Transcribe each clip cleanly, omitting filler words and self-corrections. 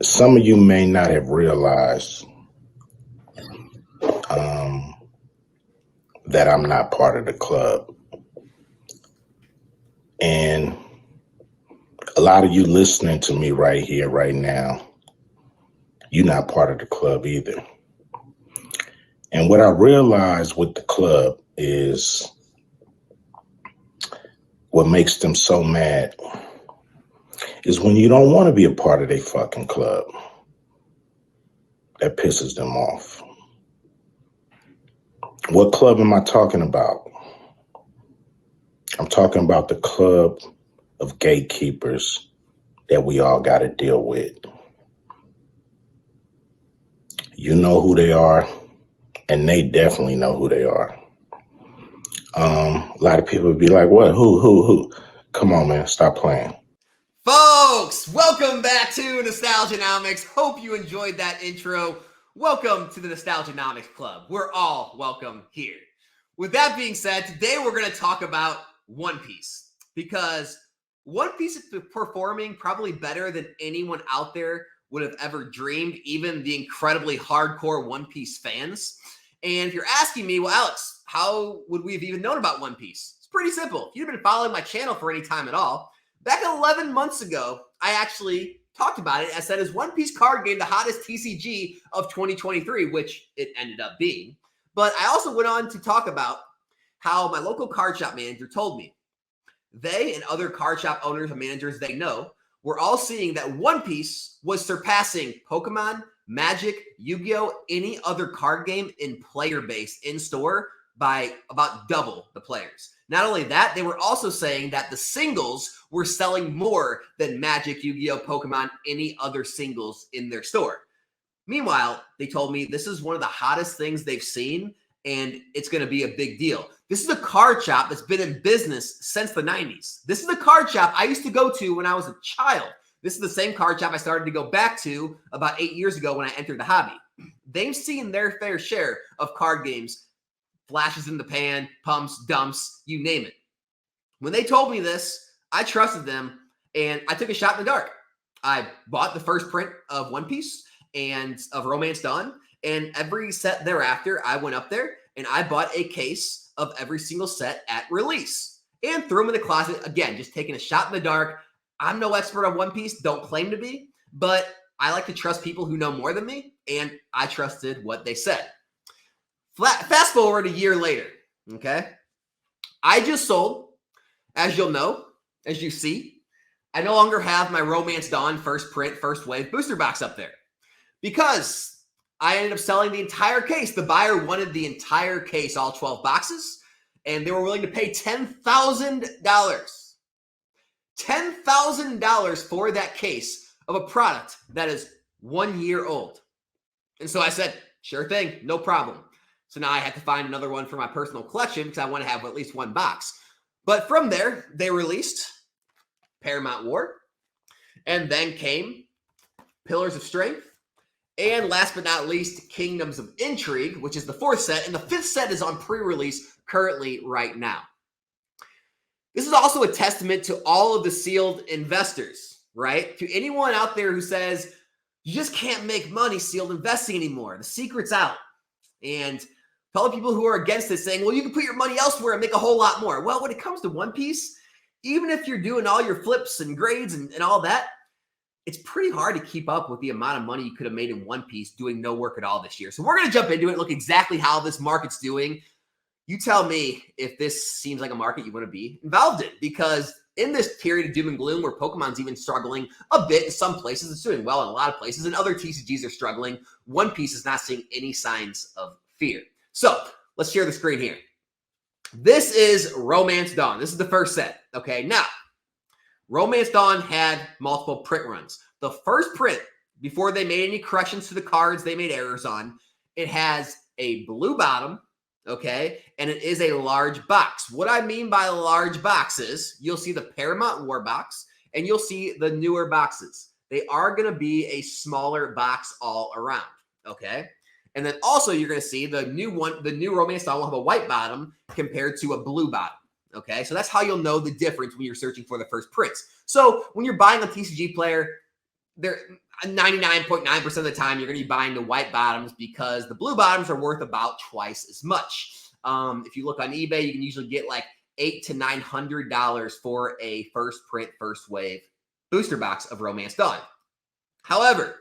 Some of you may not have realized um, that I'm not part of the club. And a lot of you listening to me right here, right now, you're not part of the club either. And what I realized with the club is what makes them so mad is when you don't want to be a part of their fucking club. That pisses them off. What club am I talking about? I'm talking about the club of gatekeepers that we all got to deal with. You know who they are, and they definitely know who they are. A lot of people would be like, what? Who? Come on, man, stop playing. Folks, welcome back to Nostalgianomics. Hope you enjoyed that intro. Welcome to the Nostalgianomics Club. We're all welcome here. With that being said, today we're going to talk about One Piece, because One Piece is performing probably better than anyone out there would have ever dreamed, even the incredibly hardcore One Piece fans. And if you're asking me, well, Alex, how would we have even known about One Piece? It's pretty simple. If you've been following my channel for any time at all, back 11 months ago, I actually talked about it. I said, is One Piece card game the hottest TCG of 2023, which it ended up being. But I also went on to talk about how my local card shop manager told me they and other card shop owners and managers they know were all seeing that One Piece was surpassing Pokemon, Magic, Yu-Gi-Oh!, any other card game in player base in store by about double the players. Not only that, they were also saying that the singles were selling more than Magic, Yu-Gi-Oh!, Pokemon, any other singles in their store. Meanwhile, they told me this is one of the hottest things they've seen, and it's going to be a big deal. This is a card shop that's been in business since the 90s. This is the card shop I used to go to when I was a child. This is the same card shop I started to go back to about 8 years ago when I entered the hobby. They've seen their fair share of card games, flashes in the pan, pumps, dumps, you name it. When they told me this, I trusted them, and I took a shot in the dark. I bought the first print of One Piece and of Romance Dawn, and every set thereafter, I went up there and I bought a case of every single set at release and threw them in the closet. Again, just taking a shot in the dark. I'm no expert on One Piece, don't claim to be, but I like to trust people who know more than me, and I trusted what they said. Fast forward a year later, okay? I just sold, as you'll know, as you see, I no longer have my Romance Dawn first print, first wave booster box up there because I ended up selling the entire case. The buyer wanted the entire case, all 12 boxes, and they were willing to pay $10,000. $10,000 for that case of a product that is 1 year old. And so I said, sure thing, no problem. So now I had to find another one for my personal collection because I want to have at least one box. But from there, they released Paramount War, and then came Pillars of Strength, and last but not least, Kingdoms of Intrigue, which is the fourth set, and the fifth set is on pre-release currently right now. This is also a testament to all of the sealed investors, right? To anyone out there who says, you just can't make money sealed investing anymore. The secret's out. And to all the people who are against this saying, well, you can put your money elsewhere and make a whole lot more. Well, when it comes to One Piece, even if you're doing all your flips and grades and all that, it's pretty hard to keep up with the amount of money you could have made in One Piece doing no work at all this year. So we're going to jump into it, look exactly how this market's doing. You tell me if this seems like a market you want to be involved in, because in this period of doom and gloom where Pokemon's even struggling a bit in some places, it's doing well in a lot of places, and other TCGs are struggling, One Piece is not seeing any signs of fear. So let's share the screen here. This is Romance Dawn. This is the first set. Okay, now, Romance Dawn had multiple print runs. The first print, before they made any corrections to the cards they made errors on, it has a blue bottom, okay, and it is a large box. What I mean by large boxes, you'll see the Paramount War box, and you'll see the newer boxes. They are going to be a smaller box all around, okay? And then also you're going to see the new one, the new Romance Dawn will have a white bottom compared to a blue bottom. Okay, so that's how you'll know the difference when you're searching for the first prints. So when you're buying a TCG player, 99.9% of the time, you're going to be buying the white bottoms because the blue bottoms are worth about twice as much. If you look on eBay, you can usually get like $800 to $900 for a first print, first wave booster box of Romance Dawn. However,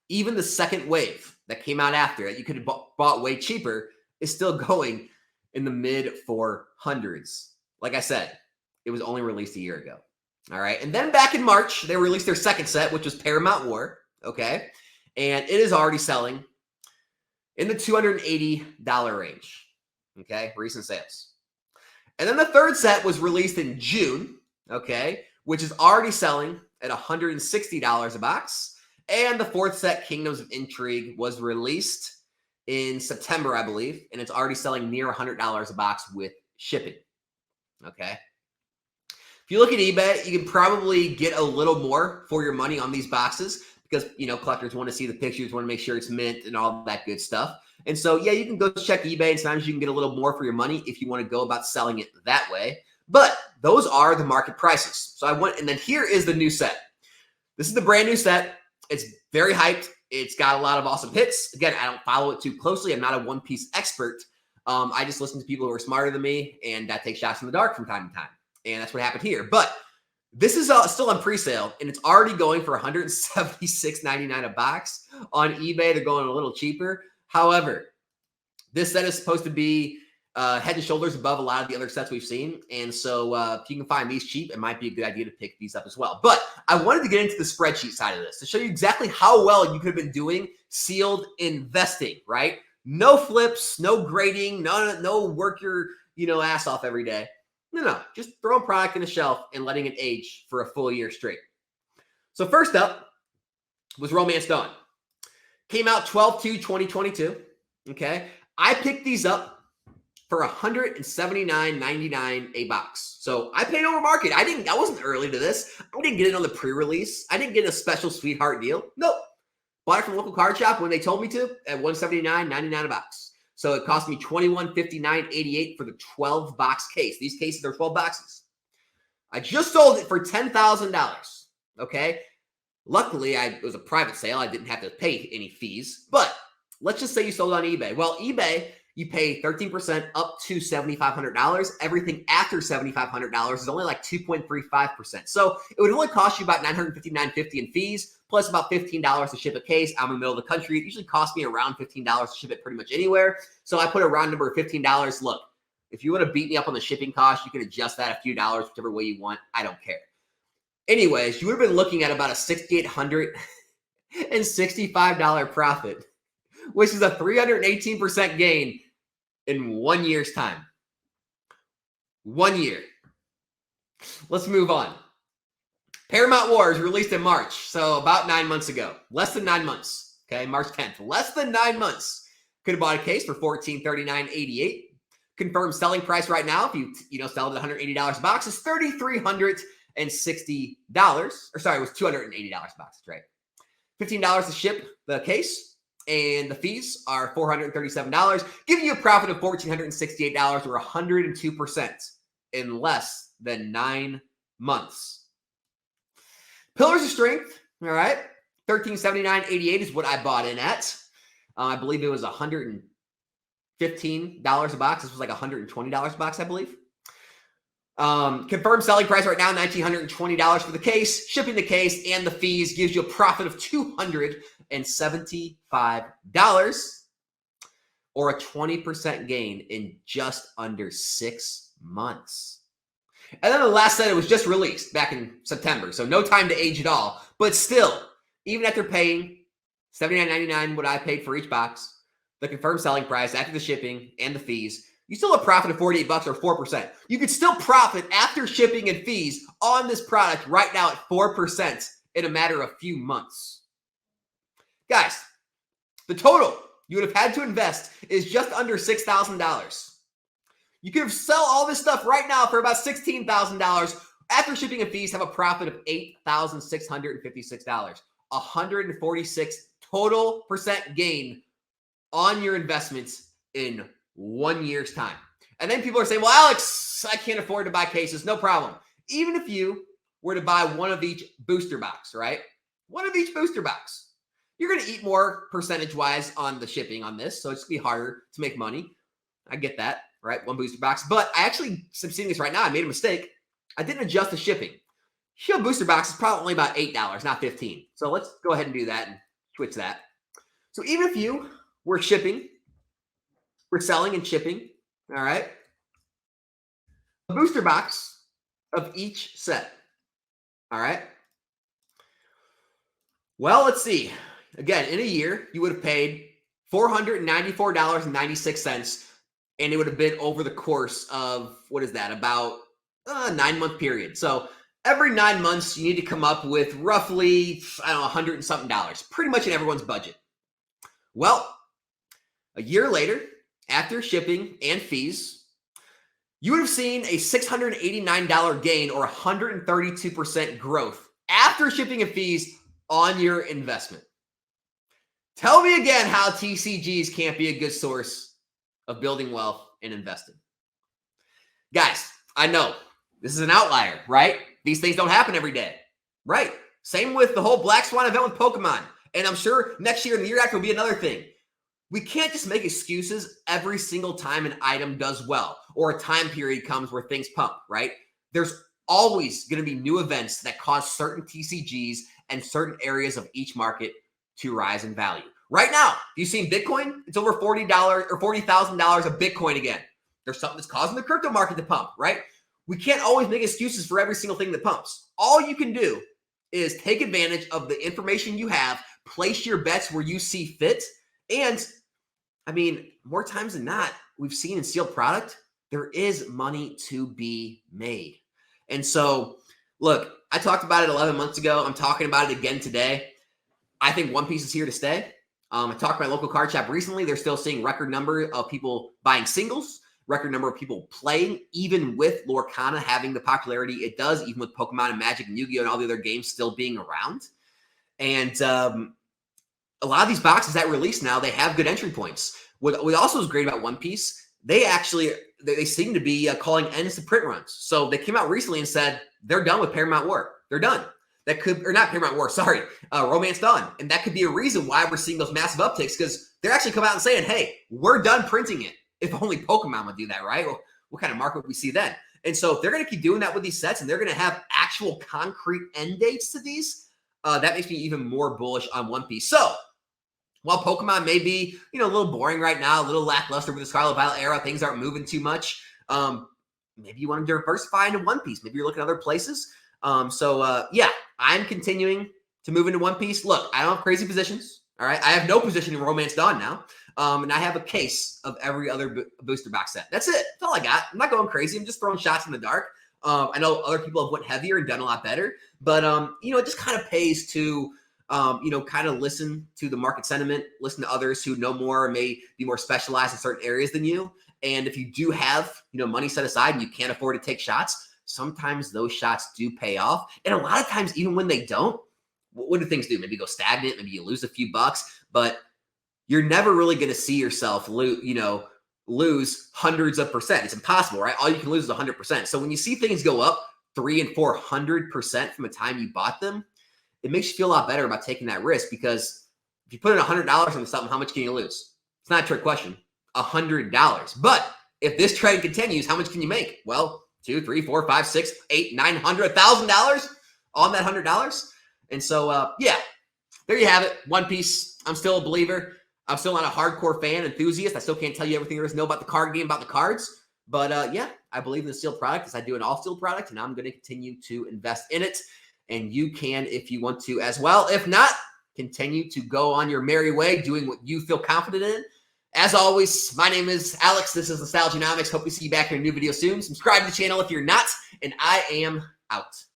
even the second wave that came out after it, you could have bought way cheaper, is still going in the mid 400s. Like I said, it was only released a year ago. All right. And then back in March, they released their second set, which was Paramount War. Okay. And it is already selling in the $280 range. Okay. Recent sales. And then the third set was released in June. Okay. Which is already selling at $160 a box. And the fourth set, Kingdoms of Intrigue, was released in September, I believe. And it's already selling near $100 a box with shipping. Okay. If you look at eBay, you can probably get a little more for your money on these boxes because, you know, collectors want to see the pictures, want to make sure it's mint and all that good stuff. And so, yeah, you can go check eBay and sometimes you can get a little more for your money if you want to go about selling it that way. But those are the market prices. So I went, and then here is the new set. This is the brand new set. It's very hyped. It's got a lot of awesome hits. Again, I don't follow it too closely. I'm not a One Piece expert. I just listen to people who are smarter than me and I take shots in the dark from time to time. And that's what happened here. But this is still on pre-sale, and it's already going for $176.99 a box. On eBay, they're going a little cheaper. However, this set is supposed to be head and shoulders above a lot of the other sets we've seen. And so if you can find these cheap, it might be a good idea to pick these up as well. But I wanted to get into the spreadsheet side of this to show you exactly how well you could have been doing sealed investing, right? No flips, no grading, no work your ass off every day. No, just throwing product in a shelf and letting it age for a full year straight. So first up was Romance Dawn. Came out 12/2/2022. Okay. I picked these up for $179.99 a box. So I paid over market. I wasn't early to this. I didn't get it on the pre-release. I didn't get a special sweetheart deal. Nope. Bought it from a local card shop when they told me to at $179.99 a box. So it cost me $21.59.88 for the 12 box case. These cases are 12 boxes. I just sold it for $10,000. Okay. Luckily, it was a private sale. I didn't have to pay any fees. But let's just say you sold it on eBay. Well, eBay, you pay 13% up to $7,500. Everything after $7,500 is only like 2.35%. So it would only cost you about $959.50 in fees, plus about $15 to ship a case. I'm in the middle of the country. It usually costs me around $15 to ship it pretty much anywhere. So I put a round number of $15. Look, if you want to beat me up on the shipping cost, you can adjust that a few dollars, whichever way you want. I don't care. Anyways, you would have been looking at about a $6,865 profit, which is a 318% gain in 1 year's time. 1 year. Let's move on. Paramount Wars released in March, so about 9 months ago. Less than 9 months. Okay, March 10th. Less than 9 months. Could have bought a case for $1439.88. Confirmed selling price right now, if you sell it at $180 a box, is $3,360. Or sorry, it was $280 a box. That's right. $15 to ship the case, and the fees are $437, giving you a profit of $1,468 or 102% in less than 9 months. Pillars of Strength, all right, $1379.88 is what I bought in at. I believe it was $115 a box. This was like $120 a box, I believe. Confirmed selling price right now, $1,920 for the case. Shipping the case and the fees gives you a profit of $275 or a 20% gain in just under 6 months. And then the last set, it was just released back in September, so no time to age at all. But still, even after paying $79.99, what I paid for each box, the confirmed selling price after the shipping and the fees, you still have a profit of $48 or 4%. You could still profit after shipping and fees on this product right now at 4% in a matter of few months. Guys, the total you would have had to invest is just under $6,000. You could sell all this stuff right now for about $16,000. After shipping and fees, have a profit of $8,656. 146 total percent gain on your investments in 1 year's time. And then people are saying, well, Alex, I can't afford to buy cases. No problem. Even if you were to buy one of each booster box, right? One of each booster box. You're going to eat more percentage-wise on the shipping on this, so it's going to be harder to make money. I get that, right? One booster box. But I actually am seeing this right now. I made a mistake. I didn't adjust the shipping. Shield booster box is probably only about $8, not $15. So let's go ahead and do that and switch that. So even if you were shipping, we're selling and shipping, all right? A booster box of each set, all right? Well, let's see. Again, in a year, you would have paid $494.96, and it would have been over the course of, what is that, about a 9-month period. So every 9 months, you need to come up with roughly, I don't know, $100 and something, pretty much in everyone's budget. Well, a year later, after shipping and fees, you would have seen a $689 gain or 132% growth after shipping and fees on your investment. Tell me again how TCGs can't be a good source of building wealth and investing. Guys, I know this is an outlier, right? These things don't happen every day, right? Same with the whole Black Swan event with Pokemon. And I'm sure next year and the year after will be another thing. We can't just make excuses every single time an item does well or a time period comes where things pump, right? There's always going to be new events that cause certain TCGs and certain areas of each market to rise in value. Right now, you've seen Bitcoin? It's over $40 or $40,000 of Bitcoin again. There's something that's causing the crypto market to pump, right? We can't always make excuses for every single thing that pumps. All you can do is take advantage of the information you have, place your bets where you see fit, and I mean, more times than not, we've seen in sealed product, there is money to be made. And so, look, I talked about it 11 months ago. I'm talking about it again today. I think One Piece is here to stay. I talked to my local card shop recently. They're still seeing record number of people buying singles, record number of people playing, even with Lorcana having the popularity it does, even with Pokemon and Magic and Yu-Gi-Oh! And all the other games still being around. And a lot of these boxes that release now, they have good entry points. What also is great about One Piece, they seem to be calling ends to print runs. So they came out recently and said they're done with Paramount War. They're done. That could, or not Paramount War, sorry, Romance Dawn. And that could be a reason why we're seeing those massive upticks, because they're actually coming out and saying, hey, we're done printing it. If only Pokemon would do that, right? Well, what kind of market would we see then? And so if they're going to keep doing that with these sets and they're going to have actual concrete end dates to these, that makes me even more bullish on One Piece. So while Pokemon may be, a little boring right now, a little lackluster with the Scarlet Violet era, things aren't moving too much. Maybe you want to diversify into One Piece. Maybe you're looking at other places. Yeah, I'm continuing to move into One Piece. Look, I don't have crazy positions. All right. I have no position in Romance Dawn now. And I have a case of every other booster box set. That's it. That's all I got. I'm not going crazy. I'm just throwing shots in the dark. I know other people have went heavier and done a lot better, but it just kind of pays to kind of listen to the market sentiment, listen to others who know more, may be more specialized in certain areas than you. And if you do have, money set aside and you can't afford to take shots, sometimes those shots do pay off. And a lot of times, even when they don't, what do things do? Maybe go stagnant, maybe you lose a few bucks, but you're never really going to see yourself lose hundreds of percent. It's impossible, right? All you can lose is 100%. So when you see things go up 300 and 400% from the time you bought them, it makes you feel a lot better about taking that risk, because if you put in $100 into something, how much can you lose? It's not a trick question. $100. But if this trend continues, how much can you make? Well, $200, $300, $400, $500, $600, $800, $900, $1,000 on that $100. And so, yeah, there you have it. One Piece. I'm still a believer. I'm still not a hardcore fan, enthusiast. I still can't tell you everything there is to know about the card game, about the cards. But yeah, I believe in the sealed product as I do in all sealed product, and I'm going to continue to invest in it. And you can if you want to as well. If not, continue to go on your merry way, doing what you feel confident in. As always, my name is Alex. This is Nostalgianomics. Hope we see you back in a new video soon. Subscribe to the channel if you're not, and I am out.